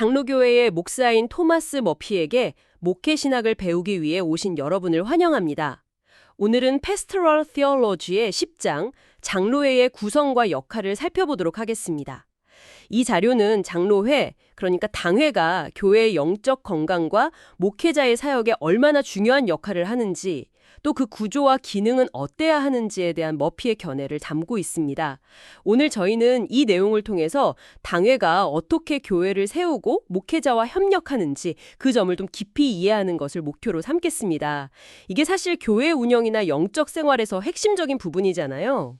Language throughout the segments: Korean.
장로교회의 목사인 토마스 머피에게 목회 신학을 배우기 위해 오신 여러분을 환영합니다. 오늘은 Pastoral Theology의 10장, 장로회의 구성과 역할을 살펴보도록 하겠습니다. 이 자료는 장로회, 그러니까 당회가 교회의 영적 건강과 목회자의 사역에 얼마나 중요한 역할을 하는지, 또 그 구조와 기능은 어때야 하는지에 대한 머피의 견해를 담고 있습니다. 오늘 저희는 이 내용을 통해서 당회가 어떻게 교회를 세우고 목회자와 협력하는지 그 점을 좀 깊이 이해하는 것을 목표로 삼겠습니다. 이게 사실 교회 운영이나 영적 생활에서 핵심적인 부분이잖아요.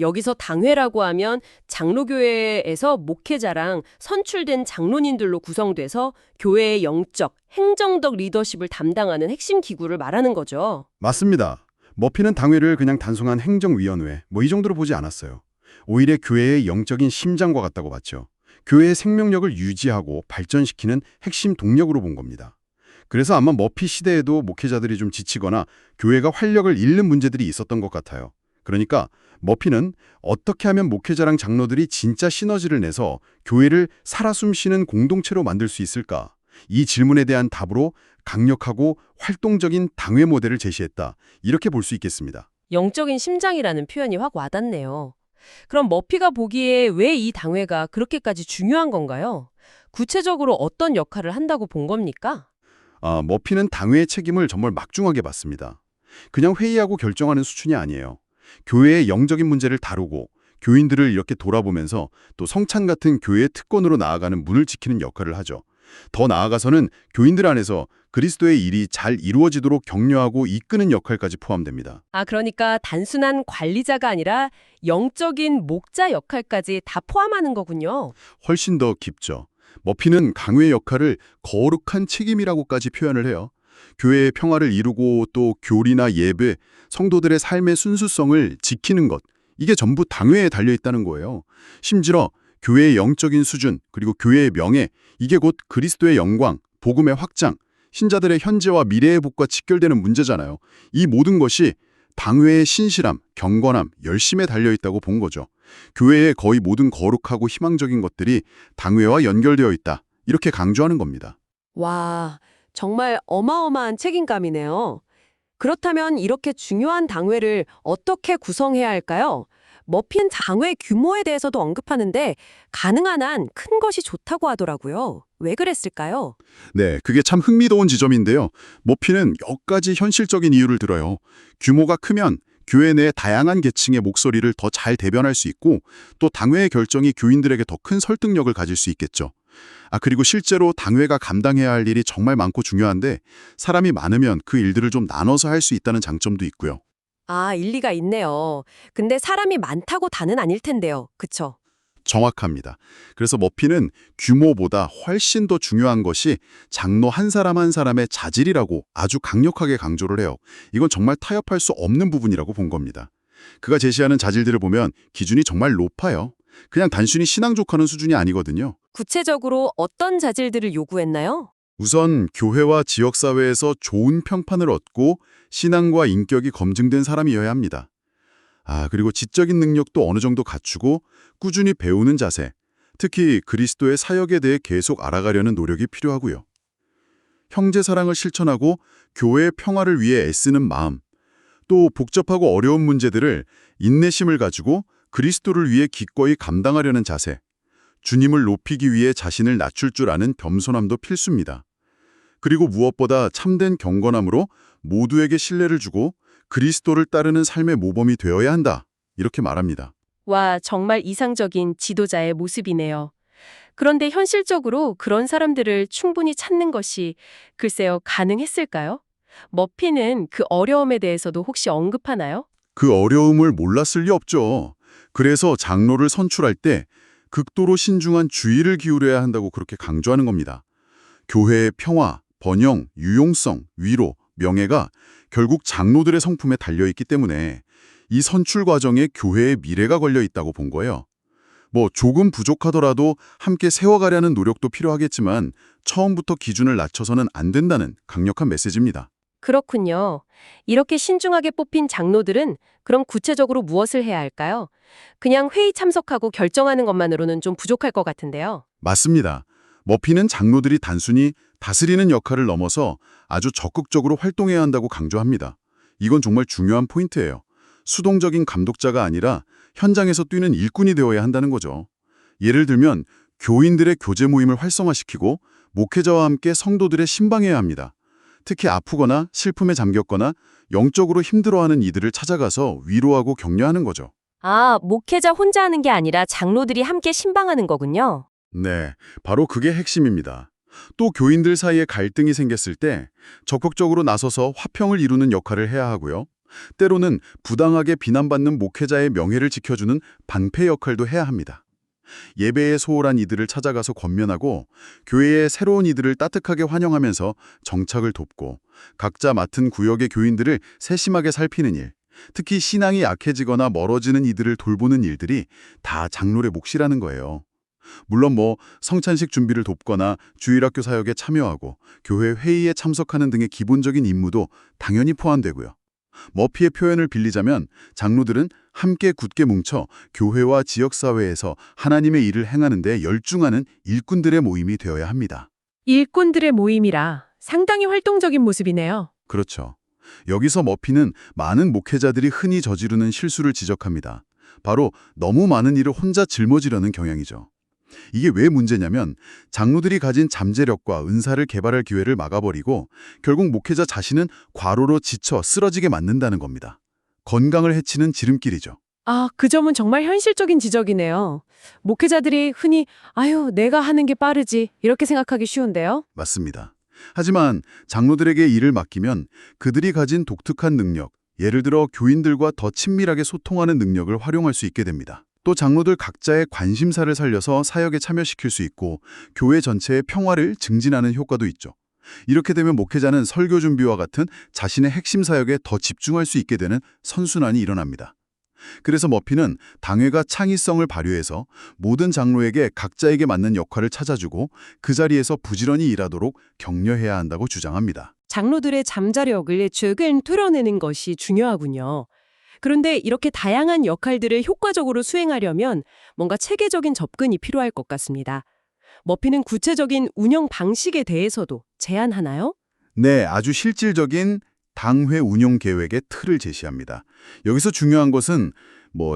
여기서 당회라고 하면 장로교회에서 목회자랑 선출된 장로님들로 구성돼서 교회의 영적, 행정적 리더십을 담당하는 핵심 기구를 말하는 거죠. 맞습니다. 머피는 당회를 그냥 단순한 행정위원회, 이 정도로 보지 않았어요. 오히려 교회의 영적인 심장과 같다고 봤죠. 교회의 생명력을 유지하고 발전시키는 핵심 동력으로 본 겁니다. 그래서 아마 머피 시대에도 목회자들이 좀 지치거나 교회가 활력을 잃는 문제들이 있었던 것 같아요. 그러니까 머피는 어떻게 하면 목회자랑 장로들이 진짜 시너지를 내서 교회를 살아 숨쉬는 공동체로 만들 수 있을까? 이 질문에 대한 답으로 강력하고 활동적인 당회 모델을 제시했다. 이렇게 볼 수 있겠습니다. 영적인 심장이라는 표현이 확 와닿네요. 그럼 머피가 보기에 왜 이 당회가 그렇게까지 중요한 건가요? 구체적으로 어떤 역할을 한다고 본 겁니까? 머피는 당회의 책임을 정말 막중하게 봤습니다. 그냥 회의하고 결정하는 수준이 아니에요. 교회의 영적인 문제를 다루고 교인들을 이렇게 돌아보면서 또 성찬 같은 교회의 특권으로 나아가는 문을 지키는 역할을 하죠. 더 나아가서는 교인들 안에서 그리스도의 일이 잘 이루어지도록 격려하고 이끄는 역할까지 포함됩니다. 그러니까 단순한 관리자가 아니라 영적인 목자 역할까지 다 포함하는 거군요. 훨씬 더 깊죠. 머피는 강회의 역할을 거룩한 책임이라고까지 표현을 해요. 교회의 평화를 이루고 또 교리나 예배, 성도들의 삶의 순수성을 지키는 것, 이게 전부 당회에 달려있다는 거예요. 심지어 교회의 영적인 수준, 그리고 교회의 명예, 이게 곧 그리스도의 영광, 복음의 확장, 신자들의 현재와 미래의 복과 직결되는 문제잖아요. 이 모든 것이 당회의 신실함, 경건함, 열심에 달려있다고 본 거죠. 교회의 거의 모든 거룩하고 희망적인 것들이 당회와 연결되어 있다. 이렇게 강조하는 겁니다. 와, 정말 어마어마한 책임감이네요. 그렇다면 이렇게 중요한 당회를 어떻게 구성해야 할까요? 머피는 당회 규모에 대해서도 언급하는데 가능한 한 큰 것이 좋다고 하더라고요. 왜 그랬을까요? 네, 그게 참 흥미로운 지점인데요. 머피는 몇 가지 현실적인 이유를 들어요. 규모가 크면 교회 내 다양한 계층의 목소리를 더 잘 대변할 수 있고 또 당회의 결정이 교인들에게 더 큰 설득력을 가질 수 있겠죠. 그리고 실제로 당회가 감당해야 할 일이 정말 많고 중요한데 사람이 많으면 그 일들을 좀 나눠서 할 수 있다는 장점도 있고요. 일리가 있네요. 근데 사람이 많다고 다는 아닐 텐데요. 그쵸? 정확합니다. 그래서 머피는 규모보다 훨씬 더 중요한 것이 장로 한 사람 한 사람의 자질이라고 아주 강력하게 강조를 해요. 이건 정말 타협할 수 없는 부분이라고 본 겁니다. 그가 제시하는 자질들을 보면 기준이 정말 높아요. 그냥 단순히 신앙족하는 수준이 아니거든요. 구체적으로 어떤 자질들을 요구했나요? 우선 교회와 지역사회에서 좋은 평판을 얻고 신앙과 인격이 검증된 사람이어야 합니다. 그리고 지적인 능력도 어느 정도 갖추고 꾸준히 배우는 자세, 특히 그리스도의 사역에 대해 계속 알아가려는 노력이 필요하고요. 형제 사랑을 실천하고 교회의 평화를 위해 애쓰는 마음, 또 복잡하고 어려운 문제들을 인내심을 가지고 그리스도를 위해 기꺼이 감당하려는 자세, 주님을 높이기 위해 자신을 낮출 줄 아는 겸손함도 필수입니다. 그리고 무엇보다 참된 경건함으로 모두에게 신뢰를 주고 그리스도를 따르는 삶의 모범이 되어야 한다. 이렇게 말합니다. 와, 정말 이상적인 지도자의 모습이네요. 그런데 현실적으로 그런 사람들을 충분히 찾는 것이 글쎄요, 가능했을까요? 머피는 그 어려움에 대해서도 혹시 언급하나요? 그 어려움을 몰랐을 리 없죠. 그래서 장로를 선출할 때 극도로 신중한 주의를 기울여야 한다고 그렇게 강조하는 겁니다. 교회의 평화, 번영, 유용성, 위로, 명예가 결국 장로들의 성품에 달려있기 때문에 이 선출 과정에 교회의 미래가 걸려 있다고 본 거예요. 조금 부족하더라도 함께 세워가려는 노력도 필요하겠지만 처음부터 기준을 낮춰서는 안 된다는 강력한 메시지입니다. 그렇군요. 이렇게 신중하게 뽑힌 장로들은 그럼 구체적으로 무엇을 해야 할까요? 그냥 회의 참석하고 결정하는 것만으로는 좀 부족할 것 같은데요. 맞습니다. 머피는 장로들이 단순히 다스리는 역할을 넘어서 아주 적극적으로 활동해야 한다고 강조합니다. 이건 정말 중요한 포인트예요. 수동적인 감독자가 아니라 현장에서 뛰는 일꾼이 되어야 한다는 거죠. 예를 들면 교인들의 교제 모임을 활성화시키고 목회자와 함께 성도들의 신방해야 합니다. 특히 아프거나 슬픔에 잠겼거나 영적으로 힘들어하는 이들을 찾아가서 위로하고 격려하는 거죠. 아, 목회자 혼자 하는 게 아니라 장로들이 함께 신방하는 거군요. 네, 바로 그게 핵심입니다. 또 교인들 사이에 갈등이 생겼을 때 적극적으로 나서서 화평을 이루는 역할을 해야 하고요. 때로는 부당하게 비난받는 목회자의 명예를 지켜주는 방패 역할도 해야 합니다. 예배에 소홀한 이들을 찾아가서 권면하고 교회의 새로운 이들을 따뜻하게 환영하면서 정착을 돕고 각자 맡은 구역의 교인들을 세심하게 살피는 일, 특히 신앙이 약해지거나 멀어지는 이들을 돌보는 일들이 다 장로의 몫이라는 거예요. 물론 성찬식 준비를 돕거나 주일학교 사역에 참여하고 교회 회의에 참석하는 등의 기본적인 임무도 당연히 포함되고요. 머피의 표현을 빌리자면 장로들은 함께 굳게 뭉쳐 교회와 지역사회에서 하나님의 일을 행하는 데 열중하는 일꾼들의 모임이 되어야 합니다. 일꾼들의 모임이라 상당히 활동적인 모습이네요. 그렇죠. 여기서 머피는 많은 목회자들이 흔히 저지르는 실수를 지적합니다. 바로 너무 많은 일을 혼자 짊어지려는 경향이죠. 이게 왜 문제냐면 장로들이 가진 잠재력과 은사를 개발할 기회를 막아버리고 결국 목회자 자신은 과로로 지쳐 쓰러지게 만든다는 겁니다. 건강을 해치는 지름길이죠. 아, 그 점은 정말 현실적인 지적이네요. 목회자들이 흔히 아유, 내가 하는 게 빠르지 이렇게 생각하기 쉬운데요. 맞습니다. 하지만 장로들에게 일을 맡기면 그들이 가진 독특한 능력, 예를 들어 교인들과 더 친밀하게 소통하는 능력을 활용할 수 있게 됩니다. 또 장로들 각자의 관심사를 살려서 사역에 참여시킬 수 있고 교회 전체의 평화를 증진하는 효과도 있죠. 이렇게 되면 목회자는 설교 준비와 같은 자신의 핵심 사역에 더 집중할 수 있게 되는 선순환이 일어납니다. 그래서 머피는 당회가 창의성을 발휘해서 모든 장로에게 각자에게 맞는 역할을 찾아주고 그 자리에서 부지런히 일하도록 격려해야 한다고 주장합니다. 장로들의 잠자력을 최근 뚫어내는 것이 중요하군요. 그런데 이렇게 다양한 역할들을 효과적으로 수행하려면 뭔가 체계적인 접근이 필요할 것 같습니다. 머피는 구체적인 운영 방식에 대해서도 제안하나요? 네, 아주 실질적인 당회 운영 계획의 틀을 제시합니다. 여기서 중요한 것은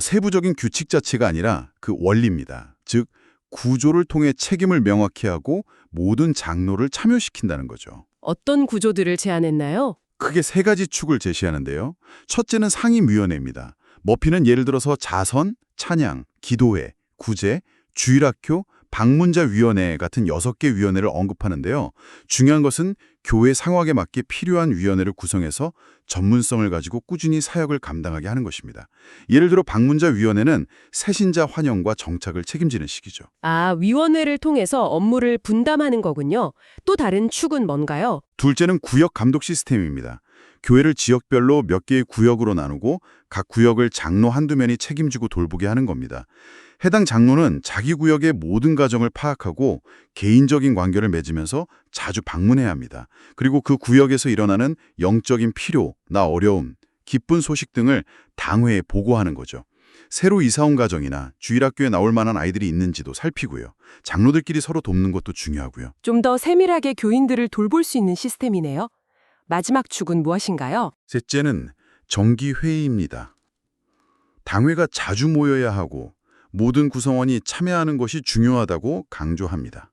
세부적인 규칙 자체가 아니라 그 원리입니다. 즉, 구조를 통해 책임을 명확히 하고 모든 장로를 참여시킨다는 거죠. 어떤 구조들을 제안했나요? 크게 세 가지 축을 제시하는데요. 첫째는 상임위원회입니다. 머피는 예를 들어서 자선, 찬양, 기도회, 구제, 주일학교, 방문자위원회 같은 6개 위원회를 언급하는데요. 중요한 것은 교회 상황에 맞게 필요한 위원회를 구성해서 전문성을 가지고 꾸준히 사역을 감당하게 하는 것입니다. 예를 들어 방문자위원회는 새신자 환영과 정착을 책임지는 시기죠. 아, 위원회를 통해서 업무를 분담하는 거군요. 또 다른 축은 뭔가요? 둘째는 구역 감독 시스템입니다. 교회를 지역별로 몇 개의 구역으로 나누고 각 구역을 장로 한두 명이 책임지고 돌보게 하는 겁니다. 해당 장로는 자기 구역의 모든 가정을 파악하고 개인적인 관계를 맺으면서 자주 방문해야 합니다. 그리고 그 구역에서 일어나는 영적인 필요나 어려움, 기쁜 소식 등을 당회에 보고하는 거죠. 새로 이사 온 가정이나 주일학교에 나올 만한 아이들이 있는지도 살피고요. 장로들끼리 서로 돕는 것도 중요하고요. 좀 더 세밀하게 교인들을 돌볼 수 있는 시스템이네요. 마지막 축은 무엇인가요? 셋째는 정기회의입니다. 당회가 자주 모여야 하고 모든 구성원이 참여하는 것이 중요하다고 강조합니다.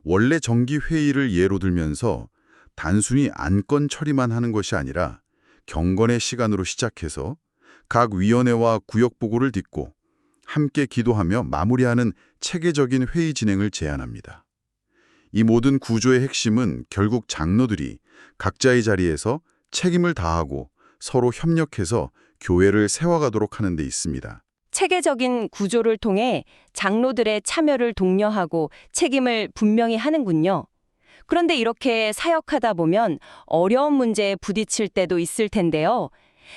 원래 정기회의를 예로 들면서 단순히 안건 처리만 하는 것이 아니라 경건의 시간으로 시작해서 각 위원회와 구역 보고를 듣고 함께 기도하며 마무리하는 체계적인 회의 진행을 제안합니다. 이 모든 구조의 핵심은 결국 장로들이 각자의 자리에서 책임을 다하고 서로 협력해서 교회를 세워가도록 하는 데 있습니다. 체계적인 구조를 통해 장로들의 참여를 독려하고 책임을 분명히 하는군요. 그런데 이렇게 사역하다 보면 어려운 문제에 부딪힐 때도 있을 텐데요.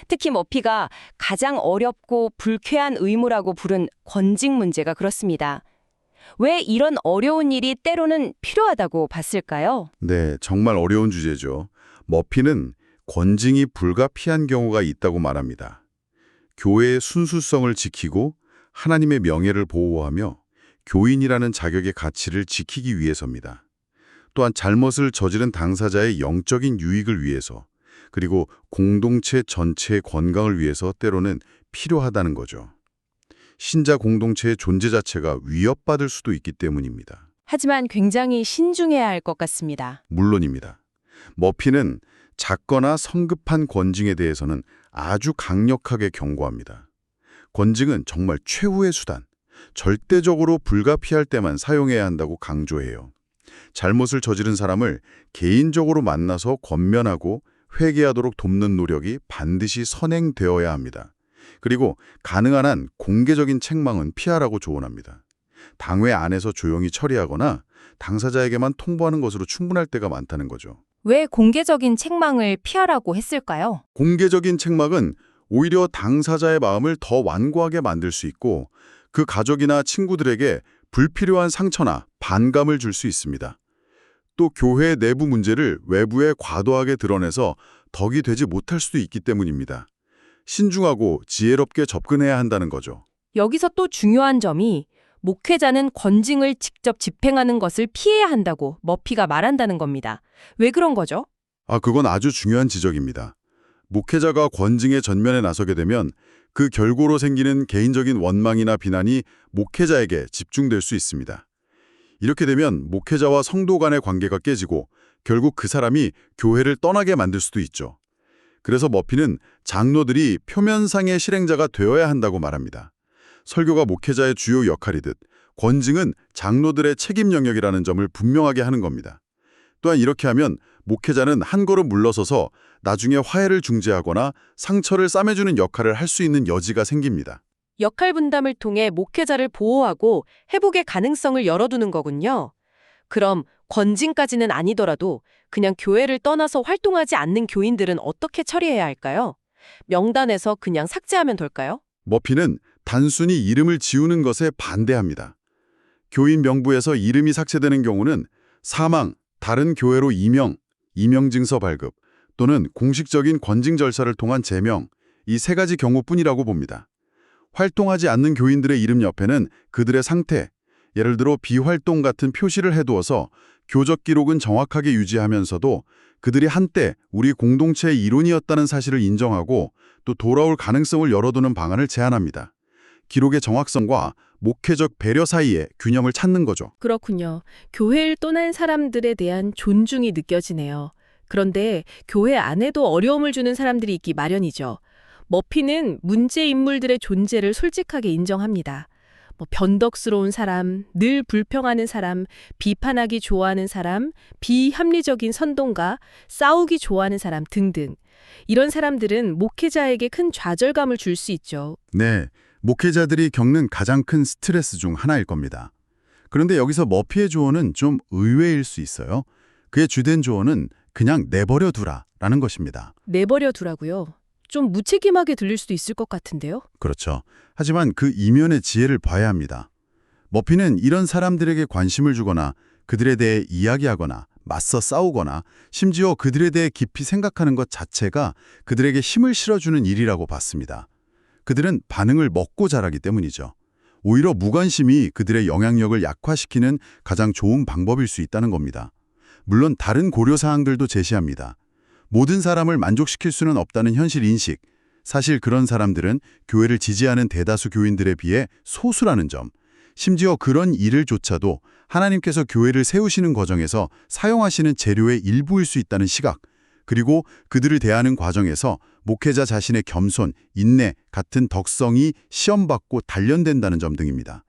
특히 머피가 가장 어렵고 불쾌한 의무라고 부른 권직 문제가 그렇습니다. 왜 이런 어려운 일이 때로는 필요하다고 봤을까요? 네, 정말 어려운 주제죠. 머피는 권징이 불가피한 경우가 있다고 말합니다. 교회의 순수성을 지키고 하나님의 명예를 보호하며 교인이라는 자격의 가치를 지키기 위해서입니다. 또한 잘못을 저지른 당사자의 영적인 유익을 위해서, 그리고 공동체 전체의 건강을 위해서 때로는 필요하다는 거죠. 신자 공동체의 존재 자체가 위협받을 수도 있기 때문입니다. 하지만 굉장히 신중해야 할 것 같습니다. 물론입니다. 머피는 작거나 성급한 권징에 대해서는 아주 강력하게 경고합니다. 권징은 정말 최후의 수단, 절대적으로 불가피할 때만 사용해야 한다고 강조해요. 잘못을 저지른 사람을 개인적으로 만나서 권면하고 회개하도록 돕는 노력이 반드시 선행되어야 합니다. 그리고 가능한 한 공개적인 책망은 피하라고 조언합니다. 당회 안에서 조용히 처리하거나 당사자에게만 통보하는 것으로 충분할 때가 많다는 거죠. 왜 공개적인 책망을 피하라고 했을까요? 공개적인 책망은 오히려 당사자의 마음을 더 완고하게 만들 수 있고 그 가족이나 친구들에게 불필요한 상처나 반감을 줄 수 있습니다. 또 교회 내부 문제를 외부에 과도하게 드러내서 덕이 되지 못할 수도 있기 때문입니다. 신중하고 지혜롭게 접근해야 한다는 거죠. 여기서 또 중요한 점이 목회자는 권징을 직접 집행하는 것을 피해야 한다고 머피가 말한다는 겁니다. 왜 그런 거죠? 그건 아주 중요한 지적입니다. 목회자가 권징의 전면에 나서게 되면 그 결과로 생기는 개인적인 원망이나 비난이 목회자에게 집중될 수 있습니다. 이렇게 되면 목회자와 성도 간의 관계가 깨지고 결국 그 사람이 교회를 떠나게 만들 수도 있죠. 그래서 머피는 장로들이 표면상의 실행자가 되어야 한다고 말합니다. 설교가 목회자의 주요 역할이듯 권징은 장로들의 책임 영역이라는 점을 분명하게 하는 겁니다. 또한 이렇게 하면 목회자는 한 걸음 물러서서 나중에 화해를 중재하거나 상처를 싸매주는 역할을 할 수 있는 여지가 생깁니다. 역할 분담을 통해 목회자를 보호하고 회복의 가능성을 열어두는 거군요. 그럼 권징까지는 아니더라도 그냥 교회를 떠나서 활동하지 않는 교인들은 어떻게 처리해야 할까요? 명단에서 그냥 삭제하면 될까요? 머피는 단순히 이름을 지우는 것에 반대합니다. 교인 명부에서 이름이 삭제되는 경우는 사망, 다른 교회로 임명증서 발급 또는 공식적인 권징 절차를 통한 제명, 이 세 가지 경우뿐이라고 봅니다. 활동하지 않는 교인들의 이름 옆에는 그들의 상태, 예를 들어 비활동 같은 표시를 해두어서 교적 기록은 정확하게 유지하면서도 그들이 한때 우리 공동체의 일원이었다는 사실을 인정하고 또 돌아올 가능성을 열어두는 방안을 제안합니다. 기록의 정확성과 목회적 배려 사이에 균형을 찾는 거죠. 그렇군요. 교회를 떠난 사람들에 대한 존중이 느껴지네요. 그런데 교회 안에도 어려움을 주는 사람들이 있기 마련이죠. 머피는 문제 인물들의 존재를 솔직하게 인정합니다. 변덕스러운 사람, 늘 불평하는 사람, 비판하기 좋아하는 사람, 비합리적인 선동가, 싸우기 좋아하는 사람 등등. 이런 사람들은 목회자에게 큰 좌절감을 줄 수 있죠. 네, 목회자들이 겪는 가장 큰 스트레스 중 하나일 겁니다. 그런데 여기서 머피의 조언은 좀 의외일 수 있어요. 그의 주된 조언은 그냥 내버려 두라라는 것입니다. 내버려 두라고요? 좀 무책임하게 들릴 수도 있을 것 같은데요? 그렇죠. 하지만 그 이면의 지혜를 봐야 합니다. 머피는 이런 사람들에게 관심을 주거나 그들에 대해 이야기하거나 맞서 싸우거나 심지어 그들에 대해 깊이 생각하는 것 자체가 그들에게 힘을 실어주는 일이라고 봤습니다. 그들은 반응을 먹고 자라기 때문이죠. 오히려 무관심이 그들의 영향력을 약화시키는 가장 좋은 방법일 수 있다는 겁니다. 물론 다른 고려사항들도 제시합니다. 모든 사람을 만족시킬 수는 없다는 현실 인식, 사실 그런 사람들은 교회를 지지하는 대다수 교인들에 비해 소수라는 점, 심지어 그런 일을조차도 하나님께서 교회를 세우시는 과정에서 사용하시는 재료의 일부일 수 있다는 시각, 그리고 그들을 대하는 과정에서 목회자 자신의 겸손, 인내 같은 덕성이 시험받고 단련된다는 점 등입니다.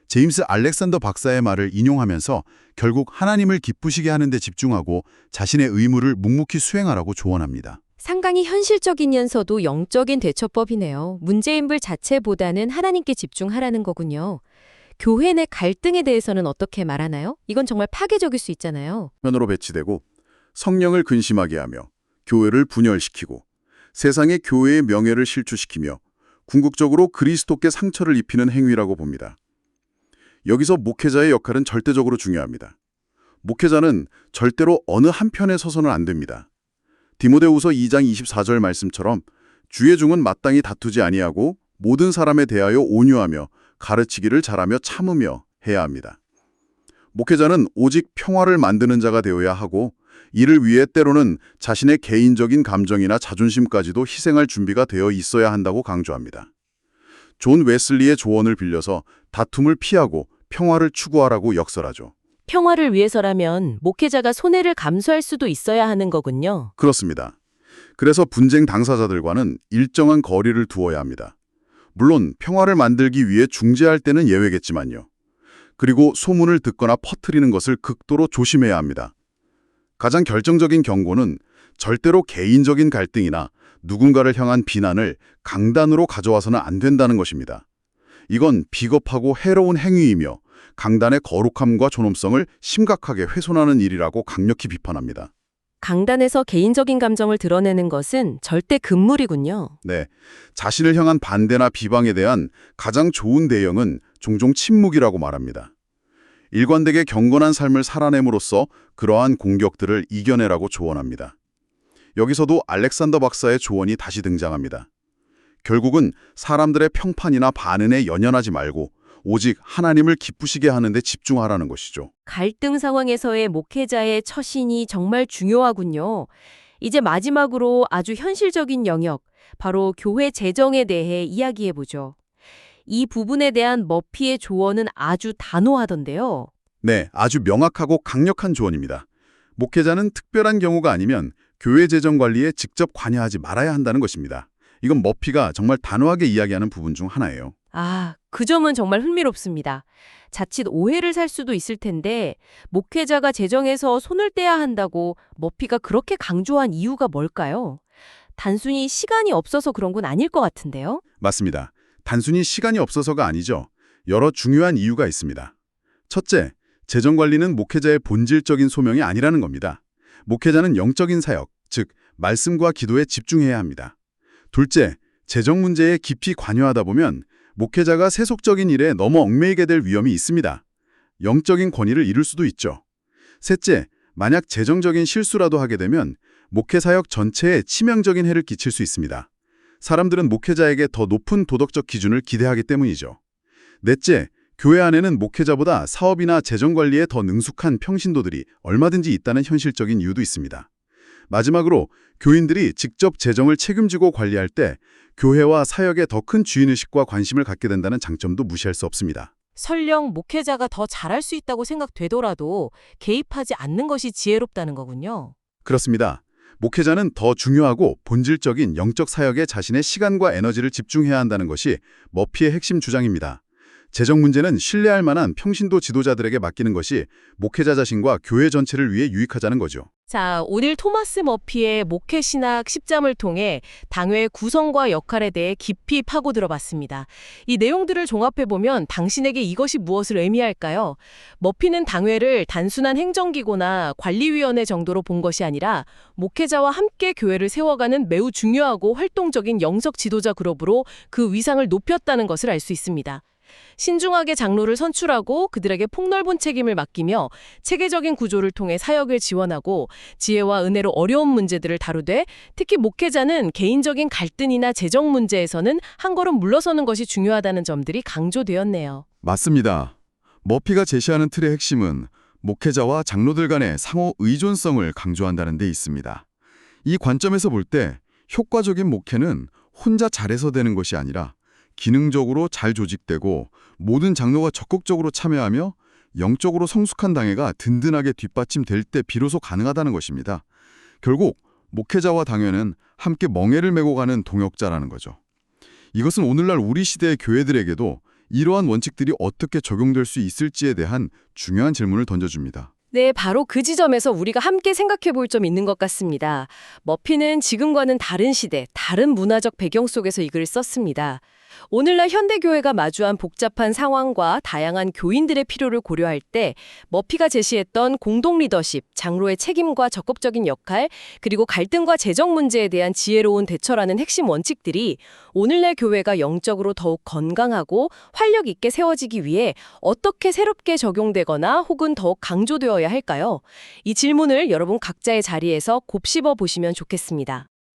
제임스 알렉산더 박사의 말을 인용하면서 결국 하나님을 기쁘시게 하는 데 집중하고 자신의 의무를 묵묵히 수행하라고 조언합니다. 상당히 현실적이면서도 영적인 대처법이네요. 문제인물 자체보다는 하나님께 집중하라는 거군요. 교회 내 갈등에 대해서는 어떻게 말하나요? 이건 정말 파괴적일 수 있잖아요. 면으로 배치되고 성령을 근심하게 하며 교회를 분열시키고 세상의 교회의 명예를 실추시키며 궁극적으로 그리스도께 상처를 입히는 행위라고 봅니다. 여기서 목회자의 역할은 절대적으로 중요합니다. 목회자는 절대로 어느 한편에 서서는 안 됩니다. 디모데후서 2장 24절 말씀처럼 주의 종은 마땅히 다투지 아니하고 모든 사람에 대하여 온유하며 가르치기를 잘하며 참으며 해야 합니다. 목회자는 오직 평화를 만드는 자가 되어야 하고 이를 위해 때로는 자신의 개인적인 감정이나 자존심까지도 희생할 준비가 되어 있어야 한다고 강조합니다. 존 웨슬리의 조언을 빌려서 다툼을 피하고 평화를 추구하라고 역설하죠. 평화를 위해서라면 목회자가 손해를 감수할 수도 있어야 하는 거군요. 그렇습니다. 그래서 분쟁 당사자들과는 일정한 거리를 두어야 합니다. 물론 평화를 만들기 위해 중재할 때는 예외겠지만요. 그리고 소문을 듣거나 퍼뜨리는 것을 극도로 조심해야 합니다. 가장 결정적인 경고는 절대로 개인적인 갈등이나 누군가를 향한 비난을 강단으로 가져와서는 안 된다는 것입니다. 이건 비겁하고 해로운 행위이며 강단의 거룩함과 존엄성을 심각하게 훼손하는 일이라고 강력히 비판합니다. 강단에서 개인적인 감정을 드러내는 것은 절대 금물이군요. 네, 자신을 향한 반대나 비방에 대한 가장 좋은 대응은 종종 침묵이라고 말합니다. 일관되게 경건한 삶을 살아냄으로써 그러한 공격들을 이겨내라고 조언합니다. 여기서도 알렉산더 박사의 조언이 다시 등장합니다. 결국은 사람들의 평판이나 반응에 연연하지 말고 오직 하나님을 기쁘시게 하는 데 집중하라는 것이죠. 갈등 상황에서의 목회자의 처신이 정말 중요하군요. 이제 마지막으로 아주 현실적인 영역, 바로 교회 재정에 대해 이야기해보죠. 이 부분에 대한 머피의 조언은 아주 단호하던데요. 네, 아주 명확하고 강력한 조언입니다. 목회자는 특별한 경우가 아니면 교회 재정 관리에 직접 관여하지 말아야 한다는 것입니다. 이건 머피가 정말 단호하게 이야기하는 부분 중 하나예요. 그 점은 정말 흥미롭습니다. 자칫 오해를 살 수도 있을 텐데 목회자가 재정에서 손을 떼야 한다고 머피가 그렇게 강조한 이유가 뭘까요? 단순히 시간이 없어서 그런 건 아닐 것 같은데요? 맞습니다. 단순히 시간이 없어서가 아니죠. 여러 중요한 이유가 있습니다. 첫째, 재정 관리는 목회자의 본질적인 소명이 아니라는 겁니다. 목회자는 영적인 사역, 즉 말씀과 기도에 집중해야 합니다. 둘째, 재정 문제에 깊이 관여하다 보면 목회자가 세속적인 일에 너무 얽매이게 될 위험이 있습니다. 영적인 권위를 잃을 수도 있죠. 셋째, 만약 재정적인 실수라도 하게 되면 목회 사역 전체에 치명적인 해를 끼칠 수 있습니다. 사람들은 목회자에게 더 높은 도덕적 기준을 기대하기 때문이죠. 넷째, 교회 안에는 목회자보다 사업이나 재정 관리에 더 능숙한 평신도들이 얼마든지 있다는 현실적인 이유도 있습니다. 마지막으로 교인들이 직접 재정을 책임지고 관리할 때 교회와 사역에 더 큰 주인의식과 관심을 갖게 된다는 장점도 무시할 수 없습니다. 설령 목회자가 더 잘할 수 있다고 생각되더라도 개입하지 않는 것이 지혜롭다는 거군요. 그렇습니다. 목회자는 더 중요하고 본질적인 영적 사역에 자신의 시간과 에너지를 집중해야 한다는 것이 머피의 핵심 주장입니다. 재정 문제는 신뢰할 만한 평신도 지도자들에게 맡기는 것이 목회자 자신과 교회 전체를 위해 유익하자는 거죠. 자, 오늘 토마스 머피의 목회 신학 10잠을 통해 당회의 구성과 역할에 대해 깊이 파고들어 봤습니다. 이 내용들을 종합해보면 당신에게 이것이 무엇을 의미할까요? 머피는 당회를 단순한 행정기구나 관리위원회 정도로 본 것이 아니라 목회자와 함께 교회를 세워가는 매우 중요하고 활동적인 영적 지도자 그룹으로 그 위상을 높였다는 것을 알 수 있습니다. 신중하게 장로를 선출하고 그들에게 폭넓은 책임을 맡기며 체계적인 구조를 통해 사역을 지원하고 지혜와 은혜로 어려운 문제들을 다루되 특히 목회자는 개인적인 갈등이나 재정 문제에서는 한 걸음 물러서는 것이 중요하다는 점들이 강조되었네요. 맞습니다. 머피가 제시하는 틀의 핵심은 목회자와 장로들 간의 상호 의존성을 강조한다는 데 있습니다. 이 관점에서 볼 때 효과적인 목회는 혼자 잘해서 되는 것이 아니라 기능적으로 잘 조직되고 모든 장로가 적극적으로 참여하며 영적으로 성숙한 당회가 든든하게 뒷받침될 때 비로소 가능하다는 것입니다. 결국 목회자와 당회는 함께 멍에를 메고 가는 동역자라는 거죠. 이것은 오늘날 우리 시대의 교회들에게도 이러한 원칙들이 어떻게 적용될 수 있을지에 대한 중요한 질문을 던져줍니다. 네, 바로 그 지점에서 우리가 함께 생각해 볼 점 있는 것 같습니다. 머피는 지금과는 다른 시대, 다른 문화적 배경 속에서 이 글을 썼습니다. 오늘날 현대교회가 마주한 복잡한 상황과 다양한 교인들의 필요를 고려할 때 머피가 제시했던 공동 리더십, 장로의 책임과 적극적인 역할, 그리고 갈등과 재정 문제에 대한 지혜로운 대처라는 핵심 원칙들이 오늘날 교회가 영적으로 더욱 건강하고 활력 있게 세워지기 위해 어떻게 새롭게 적용되거나 혹은 더욱 강조되어야 할까요? 이 질문을 여러분 각자의 자리에서 곱씹어 보시면 좋겠습니다.